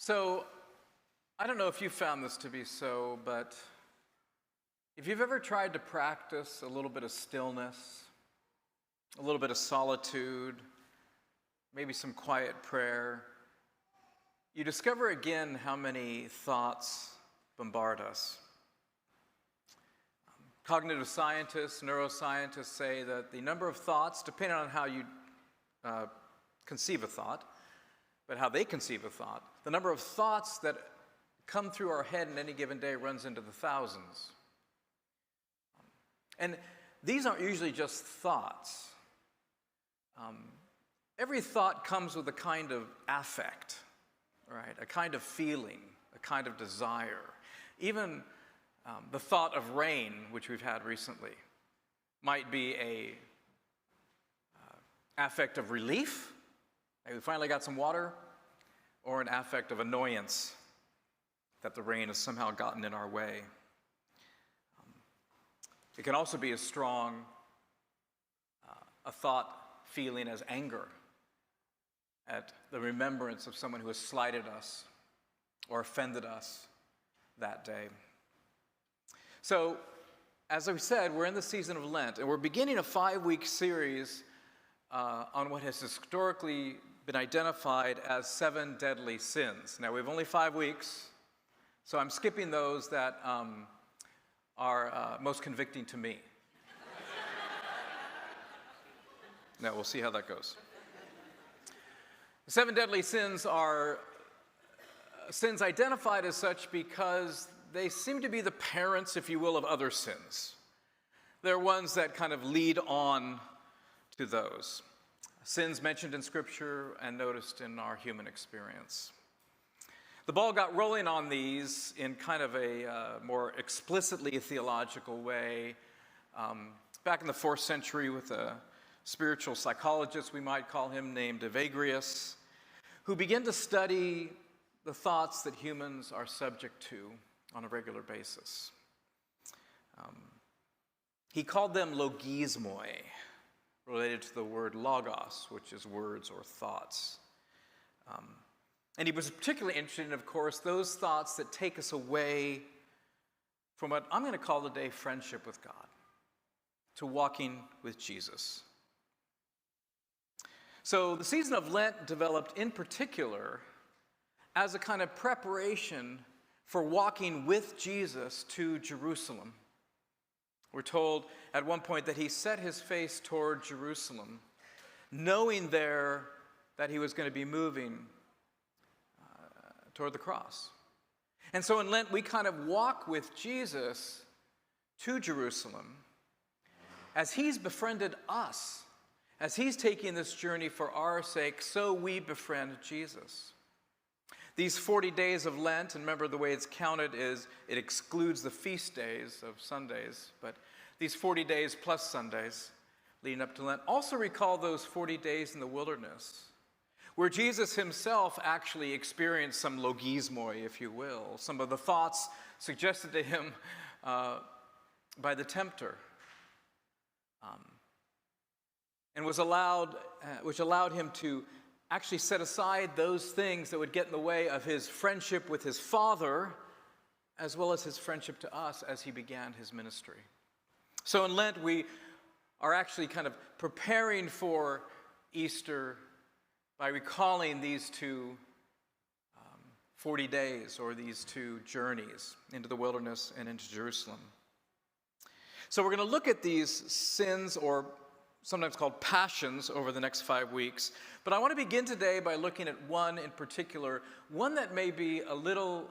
So, I don't know if you found this to be so, but if you've ever tried to practice a little bit of stillness, a little bit of solitude, maybe some quiet prayer, you discover again how many thoughts bombard us. Cognitive scientists, neuroscientists say that the number of thoughts, depending on how you conceive a thought, but how they conceive a thought, the number of thoughts that come through our head in any given day runs into the thousands. And these aren't usually just thoughts. Every thought comes with a kind of affect, right? A kind of feeling, a kind of desire. Even the thought of rain, which we've had recently, might be a affect of relief. Maybe we finally got some water, or an affect of annoyance that the rain has somehow gotten in our way. It can also be as strong a thought feeling as anger at the remembrance of someone who has slighted us or offended us that day. So, as I said, we're in the season of Lent, and we're beginning a 5-week series on what has historically been identified as 7 deadly sins. Now, we have only 5 weeks, so I'm skipping those that are most convicting to me. Now, we'll see how that goes. The 7 deadly sins are sins identified as such because they seem to be the parents, if you will, of other sins. They're ones that kind of lead on to those. Sins mentioned in Scripture and noticed in our human experience. The ball got rolling on these in kind of a more explicitly theological way back in the 4th century with a spiritual psychologist, we might call him, named Evagrius, who began to study the thoughts that humans are subject to on a regular basis. He called them logismoi, related to the word logos, which is words or thoughts. And he was particularly interested in, of course, those thoughts that take us away from what I'm going to call today friendship with God, to walking with Jesus. So the season of Lent developed in particular as a kind of preparation for walking with Jesus to Jerusalem. We're told at one point that he set his face toward Jerusalem, knowing there that he was going to be moving toward the cross. And so in Lent, we kind of walk with Jesus to Jerusalem as he's befriended us, as he's taking this journey for our sake, so we befriend Jesus. These 40 days of Lent, and remember the way it's counted is it excludes the feast days of Sundays, but these 40 days plus Sundays leading up to Lent also recall those 40 days in the wilderness, where Jesus himself actually experienced some logismoi, if you will, some of the thoughts suggested to him by the tempter, and which allowed him to actually set aside those things that would get in the way of his friendship with his Father, as well as his friendship to us as he began his ministry. So in Lent, we are actually kind of preparing for Easter by recalling these two 40 days, or these two journeys into the wilderness and into Jerusalem. So we're going to look at these sins, or sometimes called passions, over the next 5 weeks. But I want to begin today by looking at one in particular, one that may be a little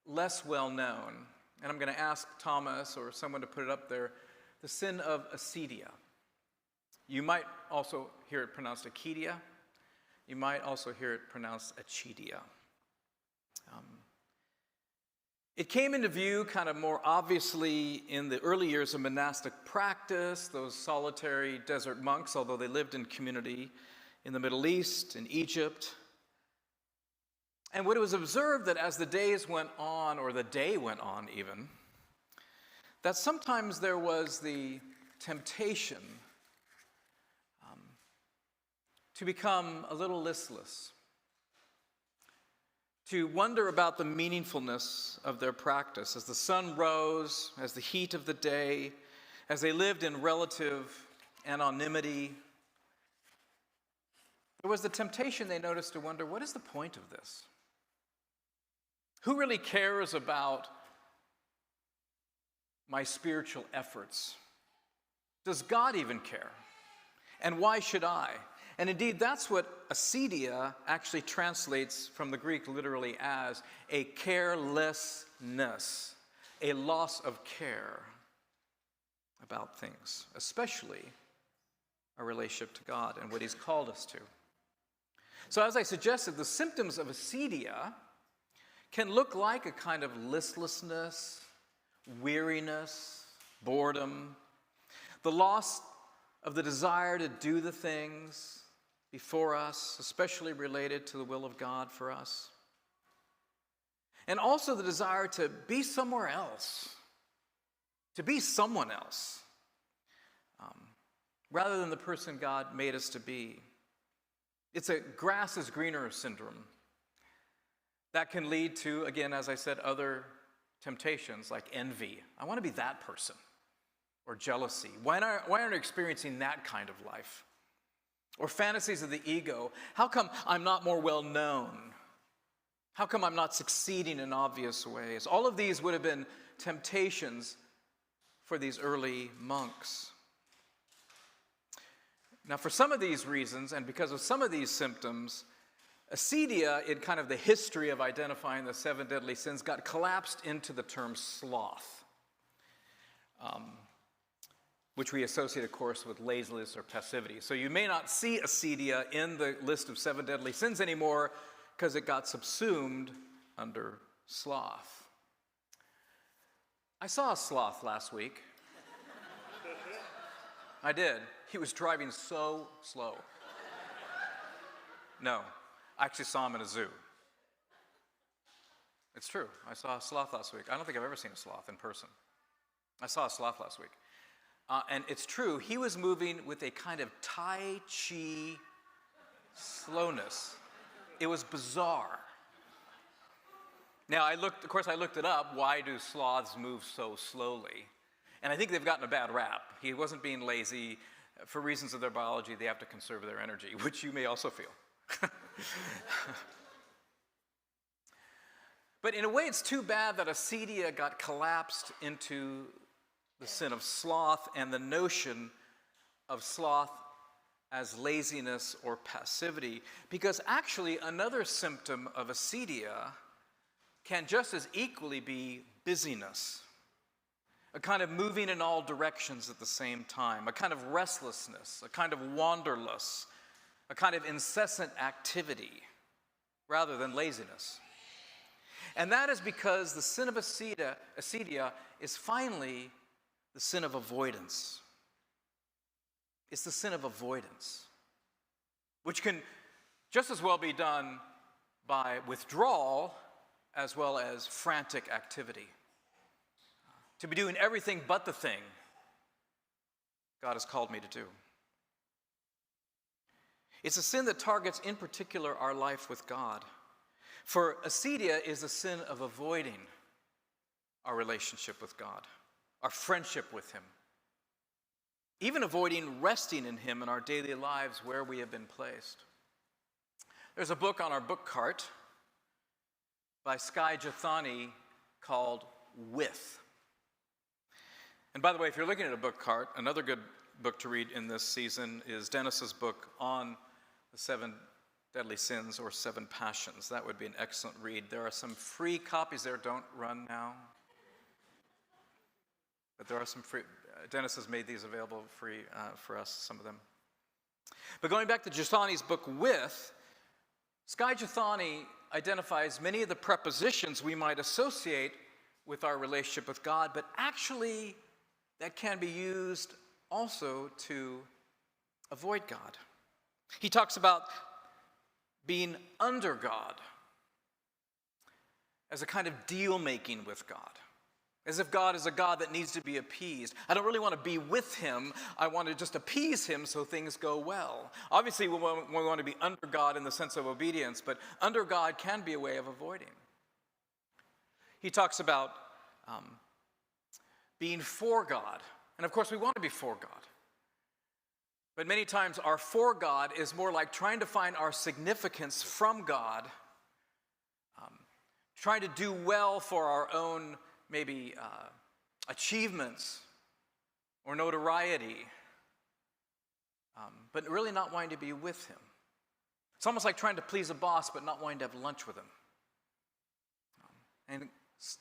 less well known. And I'm going to ask Thomas or someone to put it up there, the sin of Acedia. You might also hear it pronounced Acedia. You might also hear it pronounced Acedia. It came into view kind of more obviously in the early years of monastic practice, those solitary desert monks, although they lived in community in the Middle East, in Egypt. And what it was observed that as the days went on, or the day went on even, that sometimes there was the temptation to become a little listless, to wonder about the meaningfulness of their practice as the sun rose, as the heat of the day, as they lived in relative anonymity. There was the temptation, they noticed, to wonder, what is the point of this? Who really cares about my spiritual efforts? Does God even care? And why should I? And indeed, that's what acedia actually translates from the Greek literally as a carelessness, a loss of care about things, especially our relationship to God and what He's called us to. So as I suggested, the symptoms of acedia can look like a kind of listlessness, weariness, boredom, the loss of the desire to do the things before us, especially related to the will of God for us. And also the desire to be somewhere else, to be someone else, rather than the person God made us to be. It's a grass is greener syndrome that can lead to, again, as I said, other temptations like envy. I want to be that person. Or jealousy. Why aren't I experiencing that kind of life? Or fantasies of the ego. How come I'm not more well known? How come I'm not succeeding in obvious ways? All of these would have been temptations for these early monks. Now, for some of these reasons, and because of some of these symptoms, acedia, in kind of the history of identifying the 7 deadly sins, got collapsed into the term sloth. Which we associate, of course, with laziness or passivity. So you may not see acedia in the list of 7 deadly sins anymore because it got subsumed under sloth. I saw a sloth last week. I did. He was driving so slow. No, I actually saw him in a zoo. It's true. I saw a sloth last week. I don't think I've ever seen a sloth in person. I saw a sloth last week. And it's true, he was moving with a kind of Tai Chi slowness. It was bizarre. Now, I looked it up. Why do sloths move so slowly? And I think they've gotten a bad rap. He wasn't being lazy. For reasons of their biology, they have to conserve their energy, which you may also feel. But in a way, it's too bad that acedia got collapsed into the sin of sloth and the notion of sloth as laziness or passivity, because actually another symptom of acedia can just as equally be busyness, a kind of moving in all directions at the same time, a kind of restlessness, a kind of wanderlust, a kind of incessant activity rather than laziness. And that is because the sin of acedia is finally the sin of avoidance. It's the sin of avoidance, which can just as well be done by withdrawal as well as frantic activity. To be doing everything but the thing God has called me to do. It's a sin that targets in particular our life with God. For acedia is a sin of avoiding our relationship with God, our friendship with Him, even avoiding resting in Him in our daily lives where we have been placed. There's a book on our book cart by Skye Jethani called With. And by the way, if you're looking at a book cart, another good book to read in this season is Dennis's book on the 7 deadly sins or 7 passions. That would be an excellent read. There are some free copies there. Don't run now. But there are some free. Dennis has made these available free for us, some of them. But going back to Jethani's book, With, Skye Jethani identifies many of the prepositions we might associate with our relationship with God, but actually that can be used also to avoid God. He talks about being under God as a kind of deal-making with God, As if God is a God that needs to be appeased. I don't really want to be with him. I want to just appease him so things go well. Obviously, we want to be under God in the sense of obedience, but under God can be a way of avoiding. He talks about being for God. And of course, we want to be for God. But many times our for God is more like trying to find our significance from God, trying to do well for our own maybe achievements or notoriety, but really not wanting to be with him. It's almost like trying to please a boss but not wanting to have lunch with him. And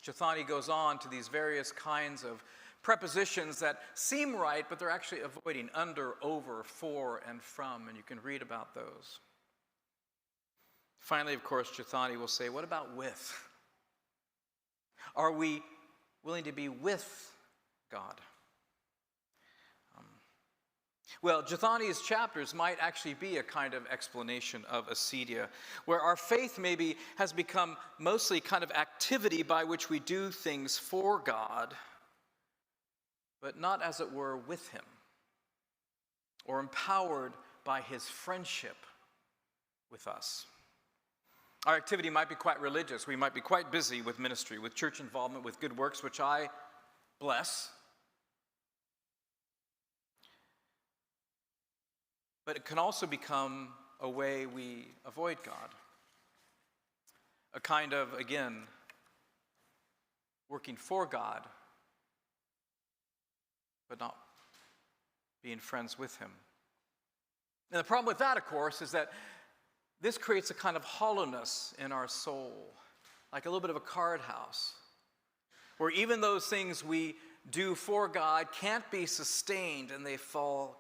Chathani goes on to these various kinds of prepositions that seem right, but they're actually avoiding: under, over, for, and from, and you can read about those. Finally, of course, Chathani will say, what about with? Are we willing to be with God? Well, Chathani's chapters might actually be a kind of explanation of Acedia, where our faith maybe has become mostly kind of activity by which we do things for God, but not, as it were, with him, or empowered by his friendship with us. Our activity might be quite religious. We might be quite busy with ministry, with church involvement, with good works, which I bless. But it can also become a way we avoid God. A kind of, again, working for God, but not being friends with him. And the problem with that, of course, is that this creates a kind of hollowness in our soul, like a little bit of a card house, where even those things we do for God can't be sustained and they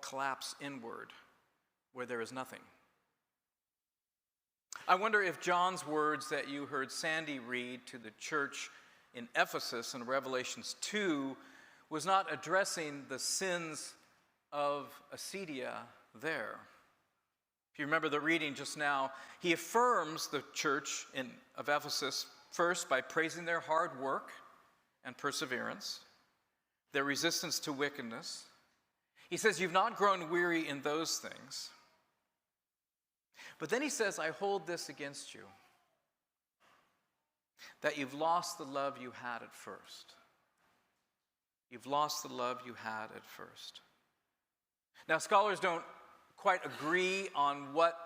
collapse inward, where there is nothing. I wonder if John's words that you heard Sandy read to the church in Ephesus in Revelations 2 was not addressing the sins of Acedia there. If you remember the reading just now, he affirms the church of Ephesus first by praising their hard work and perseverance, their resistance to wickedness. He says, you've not grown weary in those things. But then he says, I hold this against you, that you've lost the love you had at first. You've lost the love you had at first. Now, scholars don't quite agree on what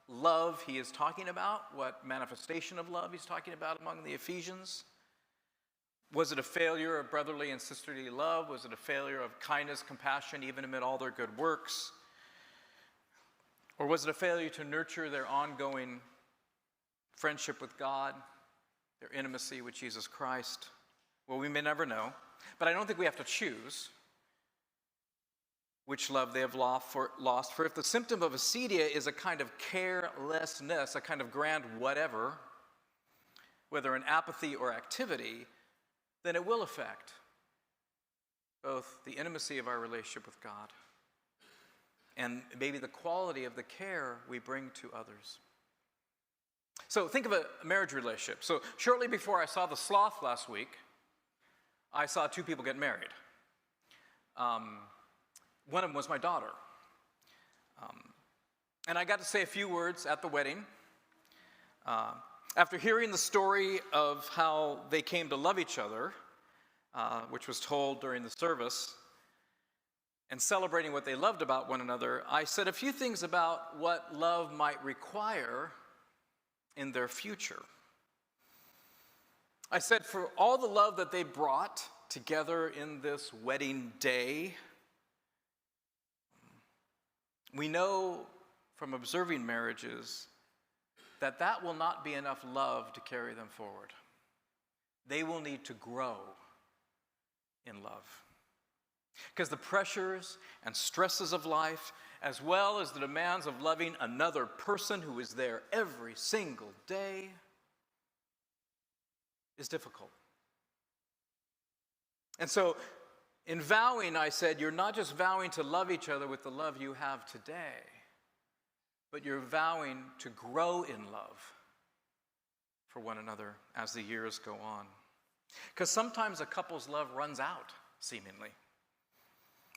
love he is talking about, what manifestation of love he's talking about among the Ephesians. Was it a failure of brotherly and sisterly love? Was it a failure of kindness, compassion, even amid all their good works? Or was it a failure to nurture their ongoing friendship with God, their intimacy with Jesus Christ? Well, we may never know, but I don't think we have to choose which love they have lost. For if the symptom of acedia is a kind of carelessness, a kind of grand whatever, whether an apathy or activity, then it will affect both the intimacy of our relationship with God and maybe the quality of the care we bring to others. So think of a marriage relationship. So shortly before I saw the sloth last week, I saw two people get married. One of them was my daughter. And I got to say a few words at the wedding. After hearing the story of how they came to love each other, which was told during the service, and celebrating what they loved about one another, I said a few things about what love might require in their future. I said, for all the love that they brought together in this wedding day, we know from observing marriages that that will not be enough love to carry them forward. They will need to grow in love. Because the pressures and stresses of life, as well as the demands of loving another person who is there every single day, is difficult. And so, in vowing, I said, you're not just vowing to love each other with the love you have today, but you're vowing to grow in love for one another as the years go on. Because sometimes a couple's love runs out, seemingly.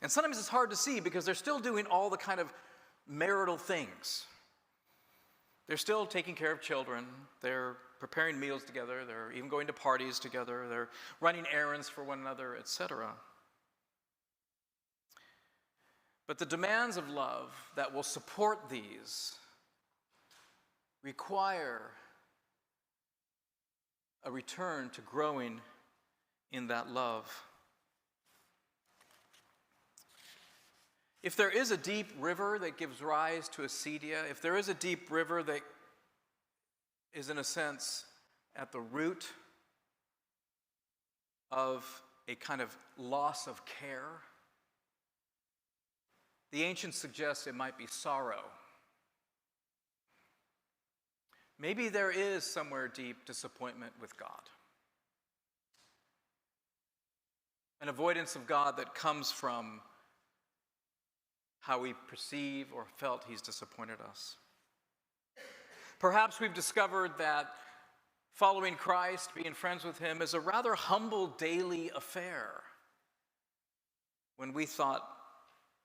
And sometimes it's hard to see because they're still doing all the kind of marital things. They're still taking care of children. They're preparing meals together. They're even going to parties together. They're running errands for one another, etc. But the demands of love that will support these require a return to growing in that love. If there is a deep river that gives rise to Acedia, if there is a deep river that is in a sense at the root of a kind of loss of care, the ancients suggest it might be sorrow. Maybe there is somewhere deep disappointment with God. An avoidance of God that comes from how we perceive or felt he's disappointed us. Perhaps we've discovered that following Christ, being friends with him, is a rather humble daily affair. When we thought,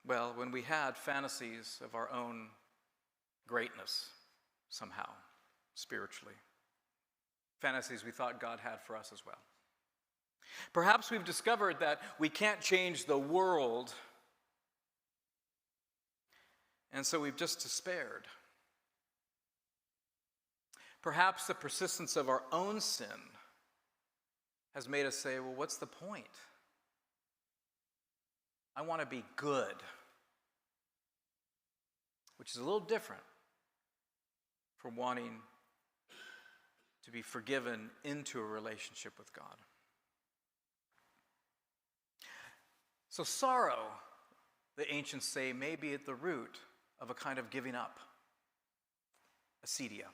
well, when we had fantasies of our own greatness somehow, spiritually. Fantasies we thought God had for us as well. Perhaps we've discovered that we can't change the world, and so we've just despaired. Perhaps the persistence of our own sin has made us say, well, what's the point? I want to be good, which is a little different from wanting to be forgiven into a relationship with God. So sorrow, the ancients say, may be at the root of a kind of giving up, acedia.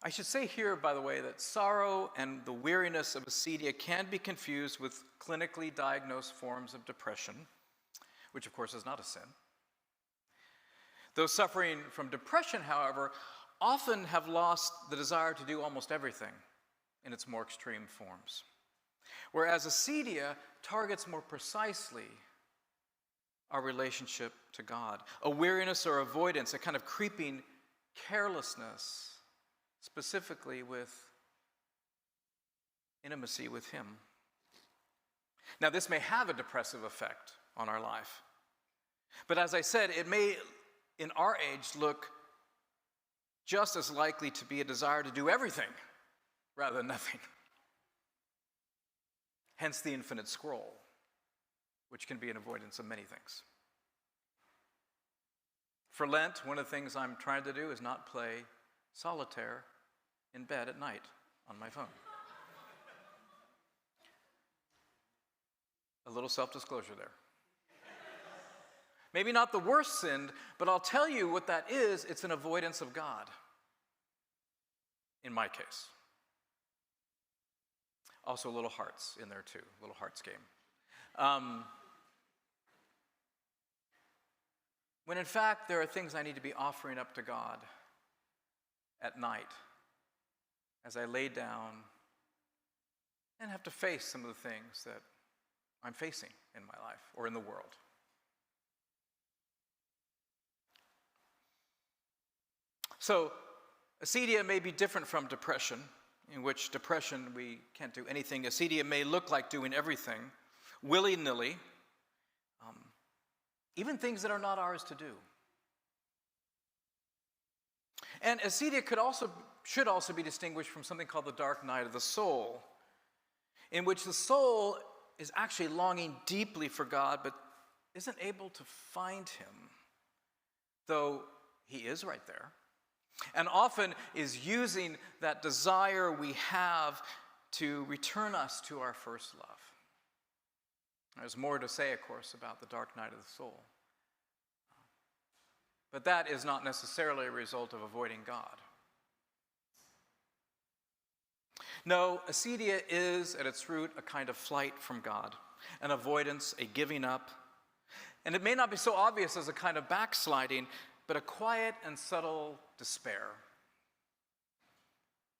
I should say here, by the way, that sorrow and the weariness of acedia can be confused with clinically diagnosed forms of depression, which of course is not a sin. Those suffering from depression, however, often have lost the desire to do almost everything in its more extreme forms. Whereas acedia targets more precisely our relationship to God. A weariness or avoidance, a kind of creeping carelessness, specifically with intimacy with him. Now, this may have a depressive effect on our life. But as I said, it may, in our age, look just as likely to be a desire to do everything rather than nothing. Hence the infinite scroll, which can be an avoidance of many things. For Lent, one of the things I'm trying to do is not play solitaire in bed at night on my phone. A little self-disclosure there. Maybe not the worst sin, but I'll tell you what that is. It's an avoidance of God, in my case. Also little hearts in there too, little hearts game. When in fact there are things I need to be offering up to God at night as I lay down and have to face some of the things that I'm facing in my life or in the world. So, acedia may be different from depression, in which depression we can't do anything. Acedia may look like doing everything, willy-nilly, even things that are not ours to do. And acedia should also be distinguished from something called the dark night of the soul, in which the soul is actually longing deeply for God, but isn't able to find him, though he is right there. And often is using that desire we have to return us to our first love. There's more to say, of course, about the dark night of the soul. But that is not necessarily a result of avoiding God. No, acedia is, at its root, a kind of flight from God, an avoidance, a giving up. And it may not be so obvious as a kind of backsliding, but a quiet and subtle despair.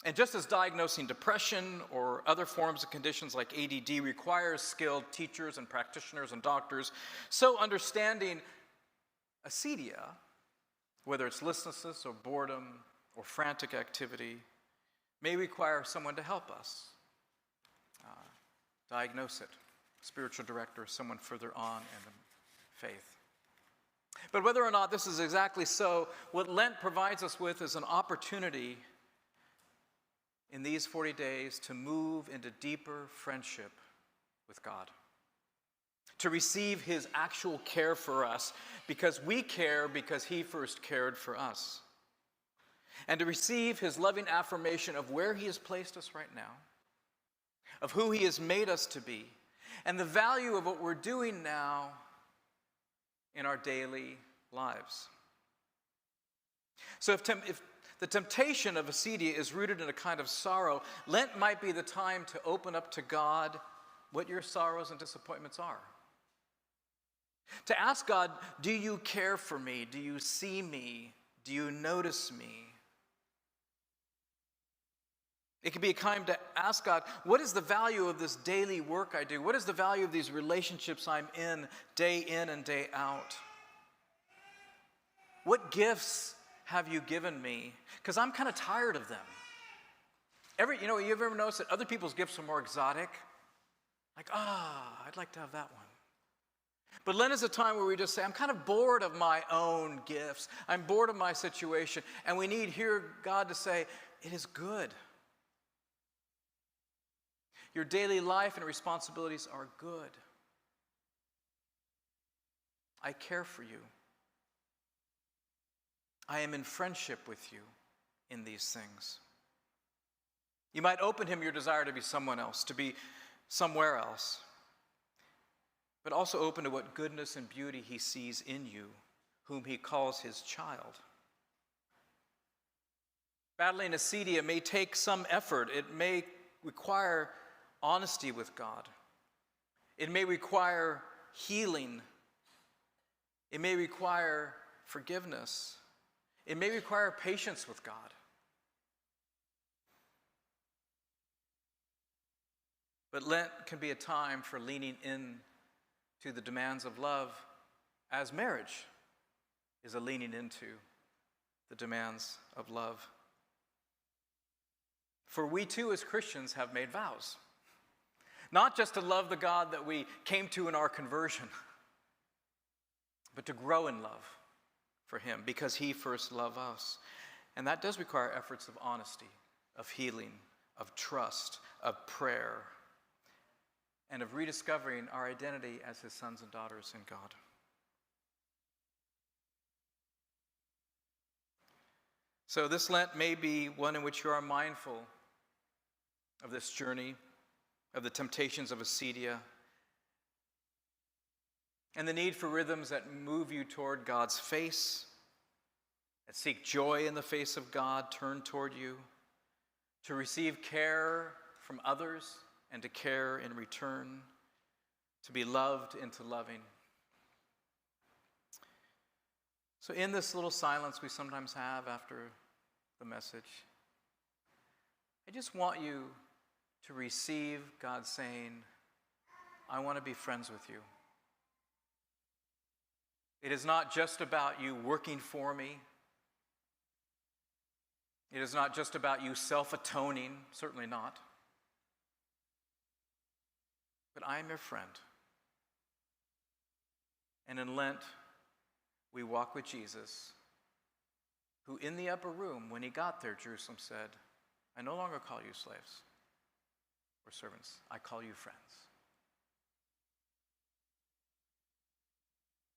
And just as diagnosing depression or other forms of conditions like ADD requires skilled teachers and practitioners and doctors, so understanding acedia, whether it's listlessness or boredom or frantic activity, may require someone to help us diagnose it, spiritual director, someone further on in the faith. But whether or not this is exactly so, what Lent provides us with is an opportunity in these 40 days to move into deeper friendship with God, to receive his actual care for us because we care because he first cared for us, and to receive his loving affirmation of where he has placed us right now, of who he has made us to be, and the value of what we're doing now in our daily lives. So if the temptation of acedia is rooted in a kind of sorrow, Lent might be the time to open up to God what your sorrows and disappointments are. To ask God, do you care for me? Do you see me? Do you notice me? It can be a time to ask God, what is the value of this daily work I do? What is the value of these relationships I'm in and day out? What gifts have you given me? Because I'm kind of tired of them. You've ever noticed that other people's gifts are more exotic? Like, I'd like to have that one. But Lent is a time where we just say, I'm kind of bored of my own gifts. I'm bored of my situation. And we need here God to say, it is good. Your daily life and responsibilities are good. I care for you. I am in friendship with you in these things. You might open him your desire to be someone else, to be somewhere else, but also open to what goodness and beauty he sees in you, whom he calls his child. Battling acedia may take some effort. It may require honesty with God. It may require healing. It may require forgiveness. It may require patience with God. But Lent can be a time for leaning in to the demands of love, as marriage is a leaning into the demands of love. For we too as Christians have made vows. Not just to love the God that we came to in our conversion, but to grow in love for him because he first loved us. And that does require efforts of honesty, of healing, of trust, of prayer, and of rediscovering our identity as his sons and daughters in God. So this Lent may be one in which you are mindful of this journey, of the temptations of acedia, and the need for rhythms that move you toward God's face, that seek joy in the face of God, turn toward you, to receive care from others and to care in return, to be loved into loving. So in this little silence we sometimes have after the message, I just want you to receive God saying, I want to be friends with you. It is not just about you working for me. It is not just about you self-atoning, certainly not. But I am your friend. And in Lent, we walk with Jesus, who in the upper room, when he got there, Jerusalem said, I no longer call you slaves or servants. I call you friends.